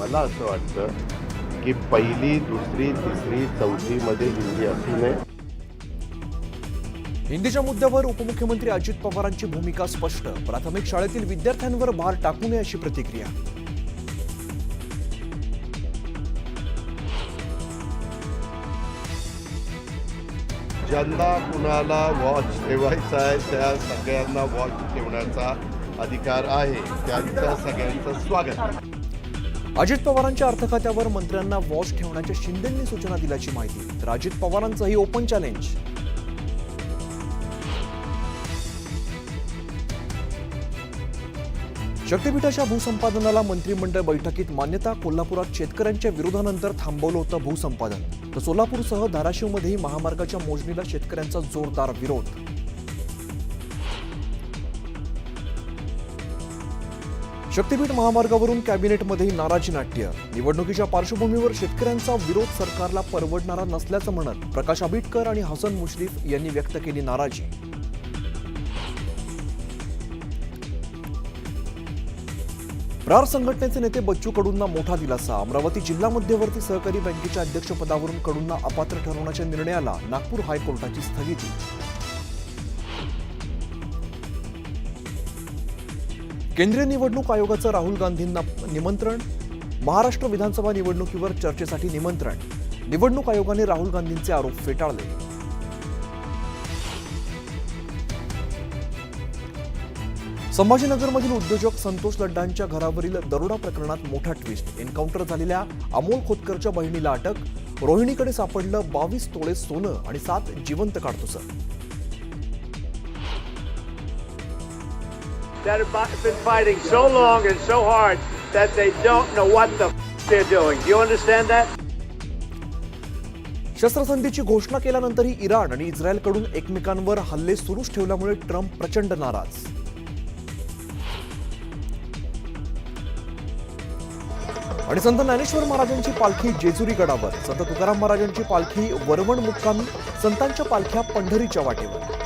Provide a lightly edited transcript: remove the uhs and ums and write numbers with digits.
मला असं वाटतं की पहिली, दुसरी, तिसरी, चौथीमध्ये हिंदी असू नये. हिंदीच्या मुद्द्यावर उपमुख्यमंत्री अजित पवारांची भूमिका स्पष्ट. प्राथमिक शाळेतील विद्यार्थ्यांवर भार टाकू नये अशी प्रतिक्रिया. ज्यांना कुणाला वॉच ठेवायचा आहे त्या सगळ्यांना वॉच ठेवण्याचा अधिकार आहे. त्यांचं सगळ्यांचं स्वागत. अजित पवारांच्या अर्थखात्यावर मंत्र्यांना वॉच ठेवण्याच्या शिंदेंनी सूचना दिल्याची माहिती. तर अजित पवारांचंही ओपन चॅलेंज. शक्तीपीठाच्या भूसंपादनाला मंत्रिमंडळ बैठकीत मान्यता. कोल्हापुरात शेतकऱ्यांच्या विरोधानंतर थांबवलं होतं भूसंपादन. तर सोलापूरसह धाराशिवमध्येही महामार्गाच्या मोजणीला शेतकऱ्यांचा जोरदार विरोध. शक्तीपीठ महामार्गावरून कॅबिनेटमध्येही नाराजी नाट्य. निवडणुकीच्या पार्श्वभूमीवर शेतकऱ्यांचा विरोध सरकारला परवडणारा नसल्याचं म्हणत प्रकाश आंबेडकर आणि हसन मुश्रीफ यांनी व्यक्त केली नाराजी. प्रार संघटनेचे नेते बच्चू कडूंना मोठा दिलासा. अमरावती जिल्हा मध्यवर्ती सहकारी बँकेच्या अध्यक्षपदावरून कडूंना अपात्र ठरवण्याच्या निर्णयाला नागपूर हायकोर्टाची स्थगिती. केंद्रीय निवडणूक आयोगाचं राहुल गांधींना निमंत्रण. महाराष्ट्र विधानसभा निवडणुकीवर चर्चेसाठी निमंत्रण. निवडणूक आयोगाने राहुल गांधींचे आरोप फेटाळले. संभाजीनगरमधील उद्योजक संतोष लड्डांच्या घरावरील दरोडा प्रकरणात मोठा ट्विस्ट. एन्काउंटर झालेल्या अमोल खोतकरच्या बहिणीला अटक. रोहिणीकडे सापडलं 22 तोळे सोनं आणि 7 जिवंत काडतुसं. That have been fighting so long and so hard that they don't know what the they're doing. Do you understand that? शस्त्रसंधीची घोषणा केल्यानंतरही इराण आणि इस्रायलकडून एकमेकांवर हल्ले सुरूच ठेवल्यामुळे ट्रम्प प्रचंड नाराज. आणि संत ज्ञानेश्वर महाराजांची पालखी जेजुरी गडावर. संत तुकाराम महाराजांची पालखी वरवण मुक्कामी. संतांच्या पालख्या पंढरीच्या वाटेवर.